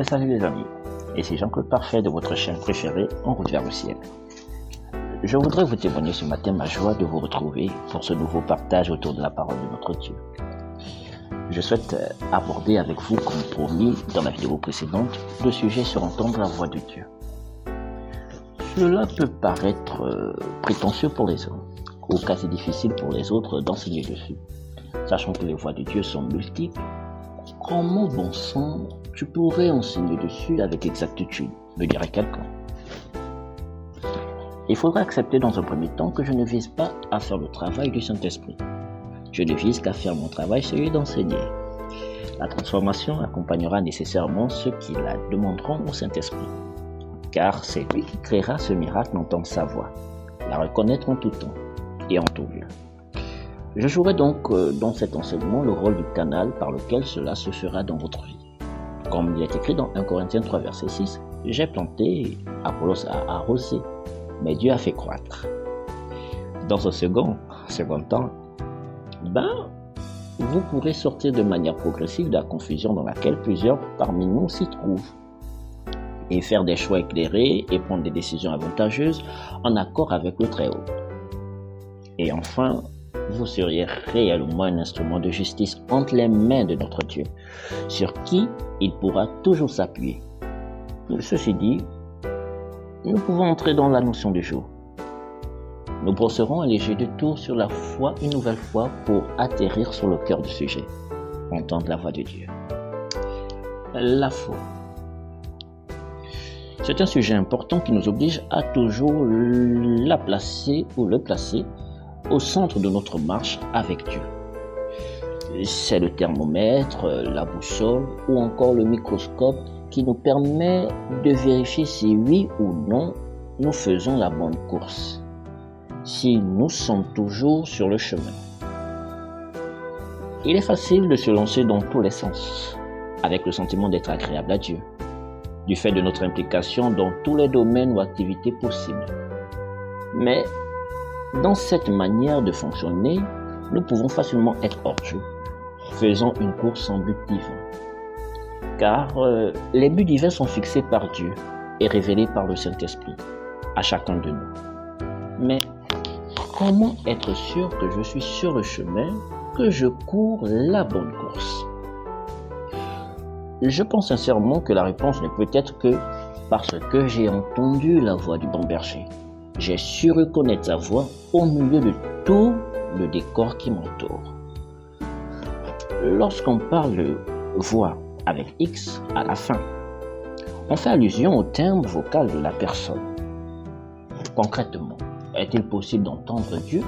Salut les amis, ici Jean-Claude Parfait de votre chaîne préférée En route vers le ciel. Je voudrais vous témoigner ce matin ma joie de vous retrouver pour ce nouveau partage autour de la parole de notre Dieu. Je souhaite aborder avec vous, comme promis dans la vidéo précédente, le sujet sur entendre la voix de Dieu. Cela peut paraître prétentieux pour les uns, ou quasi difficile pour les autres d'enseigner dessus. Sachant que les voix de Dieu sont multiples, comment, bon sang, tu pourrais enseigner dessus avec exactitude, me dirait quelqu'un. Il faudra accepter dans un premier temps que je ne vise pas à faire le travail du Saint-Esprit. Je ne vise qu'à faire mon travail, celui d'enseigner. La transformation accompagnera nécessairement ceux qui la demanderont au Saint-Esprit, car c'est lui qui créera ce miracle d'entendre sa voix, la reconnaître en tout temps et en tout lieu. Je jouerai donc dans cet enseignement le rôle du canal par lequel cela se fera dans votre vie. Comme il est écrit dans 1 Corinthiens 3, verset 6, « J'ai planté, Apollos a arrosé, mais Dieu a fait croître. » Dans un second temps, vous pourrez sortir de manière progressive de la confusion dans laquelle plusieurs parmi nous s'y trouvent et faire des choix éclairés et prendre des décisions avantageuses en accord avec le Très-Haut. Et enfin, vous seriez réellement un instrument de justice entre les mains de notre Dieu, sur qui il pourra toujours s'appuyer. Ceci dit, nous pouvons entrer dans la notion du jour. Nous brosserons un léger détour sur la foi une nouvelle fois pour atterrir sur le cœur du sujet, entendre la voix de Dieu. La foi. C'est un sujet important qui nous oblige à toujours le placer au centre de notre marche avec Dieu. C'est le thermomètre, la boussole ou encore le microscope qui nous permet de vérifier si oui ou non nous faisons la bonne course, si nous sommes toujours sur le chemin. Il est facile de se lancer dans tous les sens, avec le sentiment d'être agréable à Dieu, du fait de notre implication dans tous les domaines ou activités possibles. Mais dans cette manière de fonctionner, nous pouvons facilement être hors jeu, faisant une course sans but divin. Car les buts divins sont fixés par Dieu et révélés par le Saint-Esprit à chacun de nous. Mais comment être sûr que je suis sur le chemin, que je cours la bonne course? Je pense sincèrement que la réponse ne peut être que parce que j'ai entendu la voix du bon berger. J'ai su reconnaître sa voix au milieu de tout le décor qui m'entoure. Lorsqu'on parle de voix avec X à la fin, on fait allusion au timbre vocal de la personne. Concrètement, est-il possible d'entendre Dieu?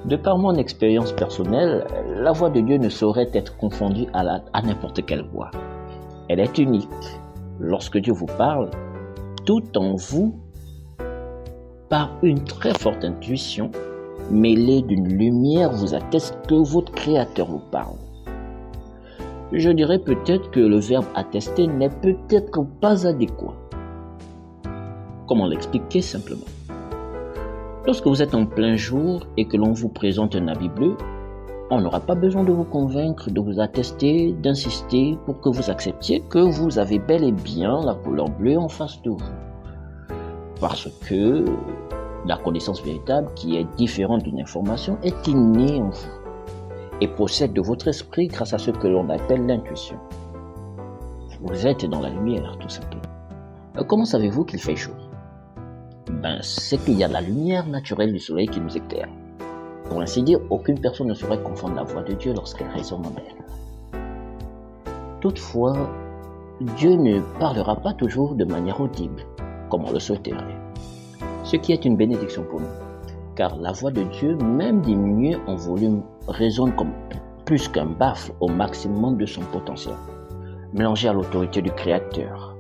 De par mon expérience personnelle, la voix de Dieu ne saurait être confondue à n'importe quelle voix. Elle est unique. Lorsque Dieu vous parle, tout en vous, par une très forte intuition, mêlée d'une lumière, vous atteste que votre Créateur vous parle. Je dirais peut-être que le verbe attester n'est peut-être pas adéquat. Comment l'expliquer simplement? Lorsque vous êtes en plein jour et que l'on vous présente un habit bleu, on n'aura pas besoin de vous convaincre, de vous attester, d'insister pour que vous acceptiez que vous avez bel et bien la couleur bleue en face de vous. Parce que la connaissance véritable, qui est différente d'une information, est innée en vous et procède de votre esprit grâce à ce que l'on appelle l'intuition. Vous êtes dans la lumière, tout simplement. Comment savez-vous qu'il fait jour? C'est qu'il y a la lumière naturelle du soleil qui nous éclaire. Pour ainsi dire, aucune personne ne saurait confondre la voix de Dieu lorsqu'elle résonne en elle. Toutefois, Dieu ne parlera pas toujours de manière audible, comme on le souhaiterait. Ce qui est une bénédiction pour nous, car la voix de Dieu, même diminuée en volume, résonne comme plus qu'un baffle au maximum de son potentiel, mélangé à l'autorité du Créateur.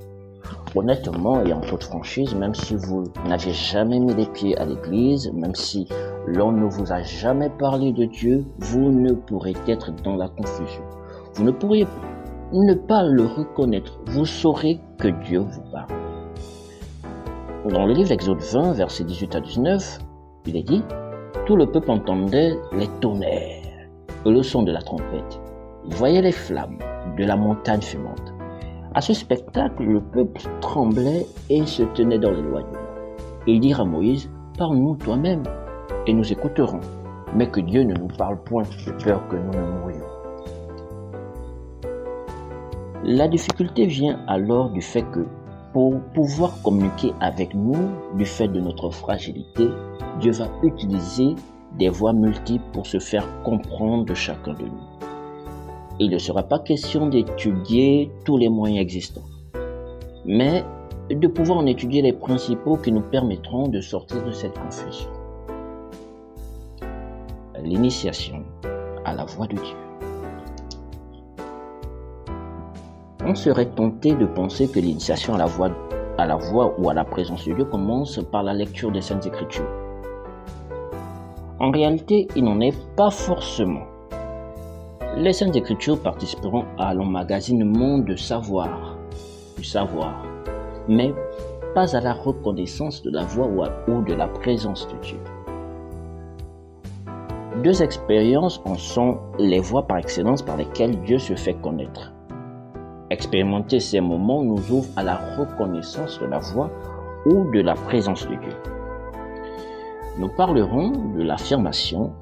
Honnêtement et en toute franchise, même si vous n'avez jamais mis les pieds à l'église, même si l'on ne vous a jamais parlé de Dieu, vous ne pourrez être dans la confusion. Vous ne pourriez ne pas le reconnaître. Vous saurez que Dieu vous parle. Dans le livre d'Exode 20, versets 18 à 19, il est dit « Tout le peuple entendait les tonnerres et le son de la trompette. Il voyait les flammes de la montagne fumante À ce spectacle, le peuple tremblait et se tenait dans l'éloignement. Ils dirent à Moïse, « Parle-nous toi-même, et nous écouterons, mais que Dieu ne nous parle point, de peur que nous ne mourions. » La difficulté vient alors du fait que, pour pouvoir communiquer avec nous, du fait de notre fragilité, Dieu va utiliser des voies multiples pour se faire comprendre de chacun de nous. Il ne sera pas question d'étudier tous les moyens existants, mais de pouvoir en étudier les principaux qui nous permettront de sortir de cette confusion. L'initiation à la voix de Dieu. On serait tenté de penser que l'initiation à la voix ou à la présence de Dieu commence par la lecture des Saintes Écritures. En réalité, il n'en est pas forcément. Les Saintes Écritures participeront à l'emmagasinement du savoir, mais pas à la reconnaissance de la voix ou de la présence de Dieu. Deux expériences en sont les voies par excellence par lesquelles Dieu se fait connaître. Expérimenter ces moments nous ouvre à la reconnaissance de la voix ou de la présence de Dieu. Nous parlerons de l'affirmation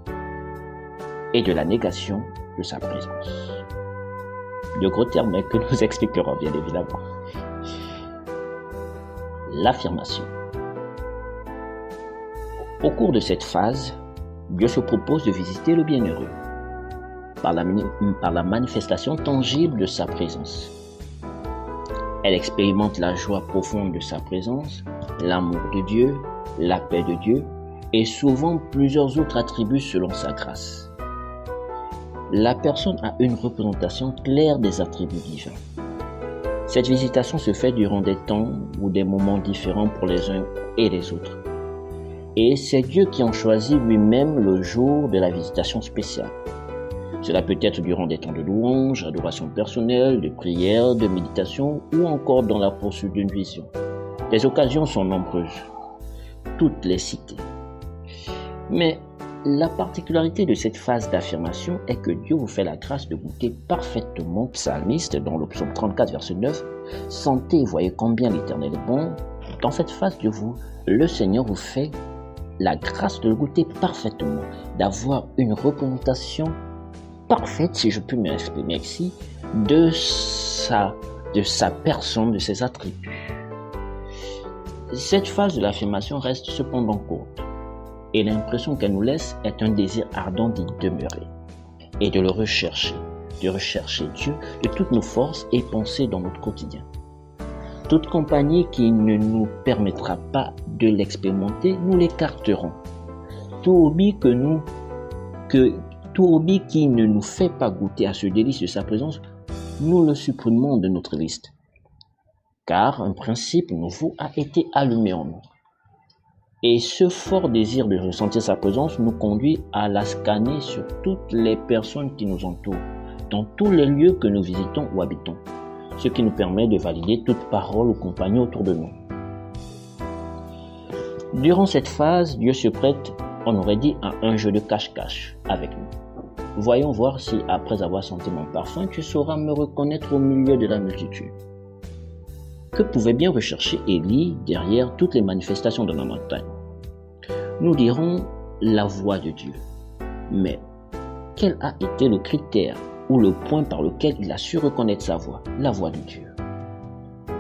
et de la négation de sa présence. De gros termes que nous expliquerons bien évidemment. L'affirmation. Au cours de cette phase, Dieu se propose de visiter le bienheureux par la manifestation tangible de sa présence. Elle expérimente la joie profonde de sa présence, l'amour de Dieu, la paix de Dieu et souvent plusieurs autres attributs selon sa grâce. La personne a une représentation claire des attributs divins. Cette visitation se fait durant des temps ou des moments différents pour les uns et les autres. Et c'est Dieu qui en choisit lui-même le jour de la visitation spéciale. Cela peut être durant des temps de louange, d'adoration personnelle, de prière, de méditation ou encore dans la poursuite d'une vision. Les occasions sont nombreuses, toutes les citées. Mais la particularité de cette phase d'affirmation est que Dieu vous fait la grâce de goûter parfaitement. Psalmiste, dans le psaume 34, verset 9, « Sentez et voyez combien l'Éternel est bon. » Dans cette phase de vous, le Seigneur vous fait la grâce de le goûter parfaitement, d'avoir une représentation parfaite, si je peux m'exprimer ici, de sa personne, de ses attributs. Cette phase de l'affirmation reste cependant courte, et l'impression qu'elle nous laisse est un désir ardent d'y demeurer, et de le rechercher, de rechercher Dieu de toutes nos forces et pensées dans notre quotidien. Toute compagnie qui ne nous permettra pas de l'expérimenter, nous l'écarterons. Tout hobby qui ne nous fait pas goûter à ce délice de sa présence, nous le supprimons de notre liste. Car un principe nouveau a été allumé en nous. Et ce fort désir de ressentir sa présence nous conduit à la scanner sur toutes les personnes qui nous entourent, dans tous les lieux que nous visitons ou habitons, ce qui nous permet de valider toute parole ou compagnie autour de nous. Durant cette phase, Dieu se prête, on aurait dit, à un jeu de cache-cache avec nous. Voyons voir si, après avoir senti mon parfum, tu sauras me reconnaître au milieu de la multitude. Que pouvait bien rechercher Élie derrière toutes les manifestations de la montagne? Nous dirons la voix de Dieu. Mais quel a été le critère ou le point par lequel il a su reconnaître sa voix, la voix de Dieu?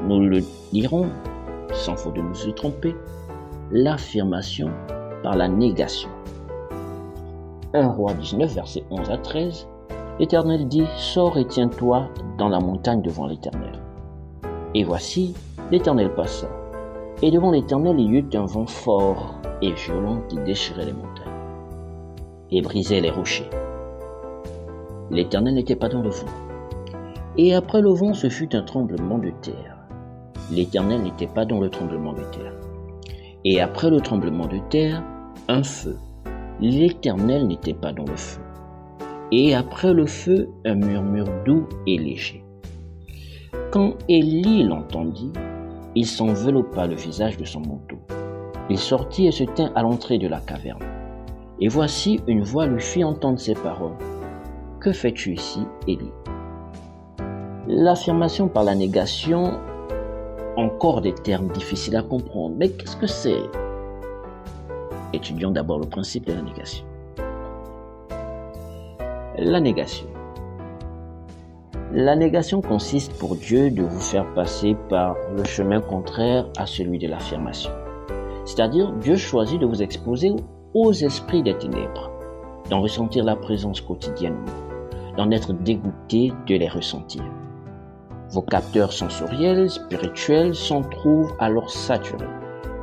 Nous le dirons, sans faute de nous y tromper, l'affirmation par la négation. 1 Roi 19, versets 11 à 13, l'Éternel dit, « Sors et tiens-toi dans la montagne devant l'Éternel. » Et voici, l'Éternel passa, et devant l'Éternel il y eut un vent fort et violent qui déchirait les montagnes et brisait les rochers. L'Éternel n'était pas dans le vent. Et après le vent, ce fut un tremblement de terre. L'Éternel n'était pas dans le tremblement de terre. Et après le tremblement de terre, un feu. L'Éternel n'était pas dans le feu. Et après le feu, un murmure doux et léger. Quand Élie l'entendit, il s'enveloppa le visage de son manteau. Il sortit et se tint à l'entrée de la caverne. Et voici une voix lui fit entendre ces paroles. « Que fais-tu ici, Élie » L'affirmation par la négation, encore des termes difficiles à comprendre. Mais qu'est-ce que c'est? Étudions d'abord le principe de la négation. La négation. La négation consiste pour Dieu de vous faire passer par le chemin contraire à celui de l'affirmation. C'est-à-dire, Dieu choisit de vous exposer aux esprits des ténèbres, d'en ressentir la présence quotidiennement, d'en être dégoûté de les ressentir. Vos capteurs sensoriels, spirituels s'en trouvent alors saturés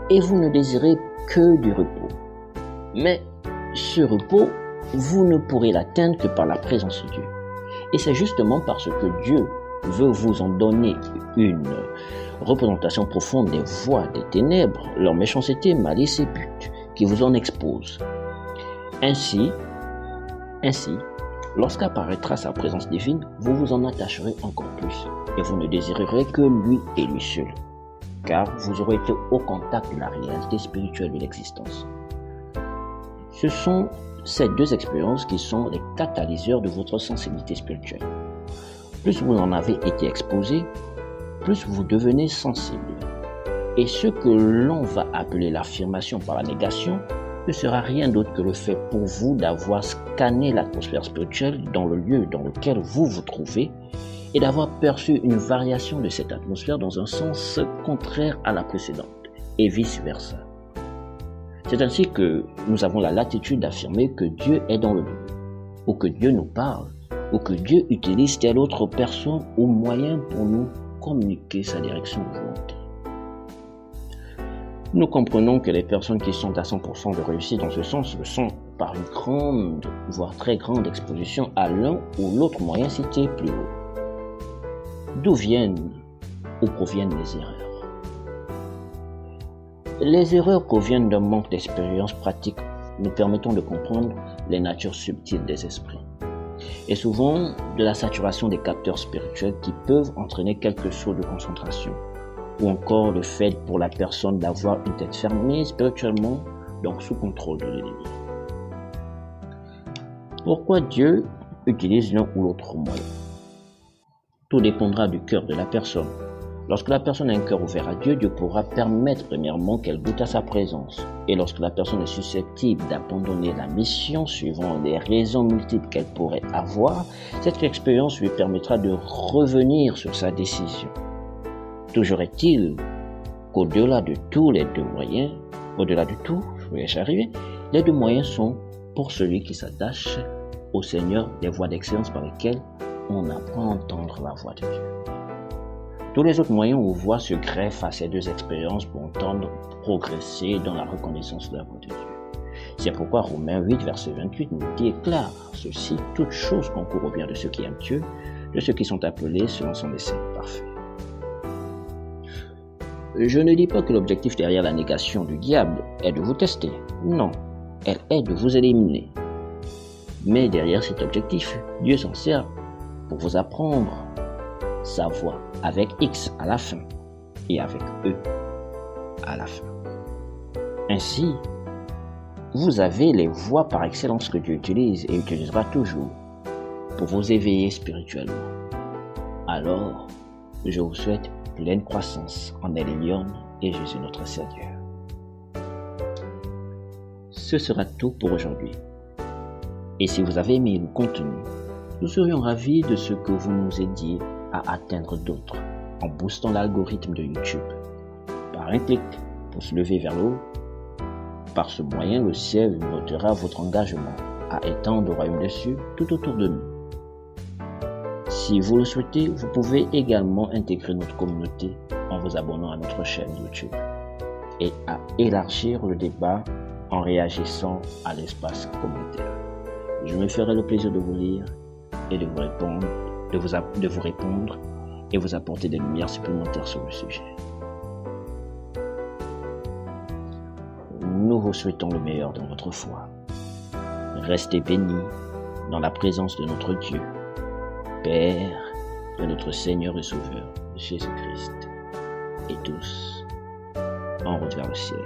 et vous ne désirez que du repos. Mais ce repos, vous ne pourrez l'atteindre que par la présence de Dieu. Et c'est justement parce que Dieu veut vous en donner une représentation profonde des voies des ténèbres, leur méchanceté, malice et but, qui vous en expose. Ainsi, lorsqu'apparaîtra sa présence divine, vous vous en attacherez encore plus et vous ne désirerez que lui et lui seul, car vous aurez été au contact de la réalité spirituelle de l'existence. Ce sont ces deux expériences qui sont les catalyseurs de votre sensibilité spirituelle. Plus vous en avez été exposé, plus vous devenez sensible. Et ce que l'on va appeler l'affirmation par la négation ne sera rien d'autre que le fait pour vous d'avoir scanné l'atmosphère spirituelle dans le lieu dans lequel vous vous trouvez et d'avoir perçu une variation de cette atmosphère dans un sens contraire à la précédente et vice-versa. C'est ainsi que nous avons la latitude d'affirmer que Dieu est dans le lieu, ou que Dieu nous parle, ou que Dieu utilise telle autre personne ou moyen pour nous communiquer sa direction de volonté. Nous comprenons que les personnes qui sont à 100% de réussite dans ce sens le sont par une grande, voire très grande exposition à l'un ou l'autre moyen cité plus haut. D'où viennent ou proviennent les erreurs? Les erreurs proviennent d'un manque d'expérience pratique nous permettant de comprendre les natures subtiles des esprits, et souvent de la saturation des capteurs spirituels qui peuvent entraîner quelques sauts de concentration, ou encore le fait pour la personne d'avoir une tête fermée spirituellement, donc sous contrôle de l'ennemi. Pourquoi Dieu utilise l'un ou l'autre moyen? Tout dépendra du cœur de la personne. Lorsque la personne a un cœur ouvert à Dieu, Dieu pourra permettre premièrement qu'elle goûte à sa présence. Et lorsque la personne est susceptible d'abandonner la mission suivant les raisons multiples qu'elle pourrait avoir, cette expérience lui permettra de revenir sur sa décision. Toujours est-il qu'au-delà de tous les deux moyens, les deux moyens sont pour celui qui s'attache au Seigneur des voies d'excellence par lesquelles on apprend à entendre la voix de Dieu. Tous les autres moyens ou voies se greffent à ces deux expériences pour entendre progresser dans la reconnaissance de la voix de Dieu. C'est pourquoi Romains 8, verset 28 nous dit clair ceci: toutes choses concourent au bien de ceux qui aiment Dieu, de ceux qui sont appelés selon son dessein parfait. Je ne dis pas que l'objectif derrière la négation du diable est de vous tester. Non, elle est de vous éliminer. Mais derrière cet objectif, Dieu s'en sert pour vous apprendre sa voix avec X à la fin et avec E à la fin. Ainsi, vous avez les voies par excellence que Dieu utilise et utilisera toujours pour vous éveiller spirituellement. Alors, je vous souhaite pleine croissance en Elion et Jésus notre Seigneur. Ce sera tout pour aujourd'hui. Et si vous avez aimé le contenu, nous serions ravis de ce que vous nous aidiez à atteindre d'autres en boostant l'algorithme de YouTube. Par un clic pour se lever vers le haut, par ce moyen, le ciel notera votre engagement à étendre le royaume des cieux tout autour de nous. Si vous le souhaitez, vous pouvez également intégrer notre communauté en vous abonnant à notre chaîne YouTube et à élargir le débat en réagissant à l'espace commentaire. Je me ferai le plaisir de vous lire et de vous répondre, et vous apporter des lumières supplémentaires sur le sujet. Nous vous souhaitons le meilleur dans votre foi. Restez bénis dans la présence de notre Dieu, Père, de notre Seigneur et Sauveur, Jésus-Christ, et tous en route vers le ciel.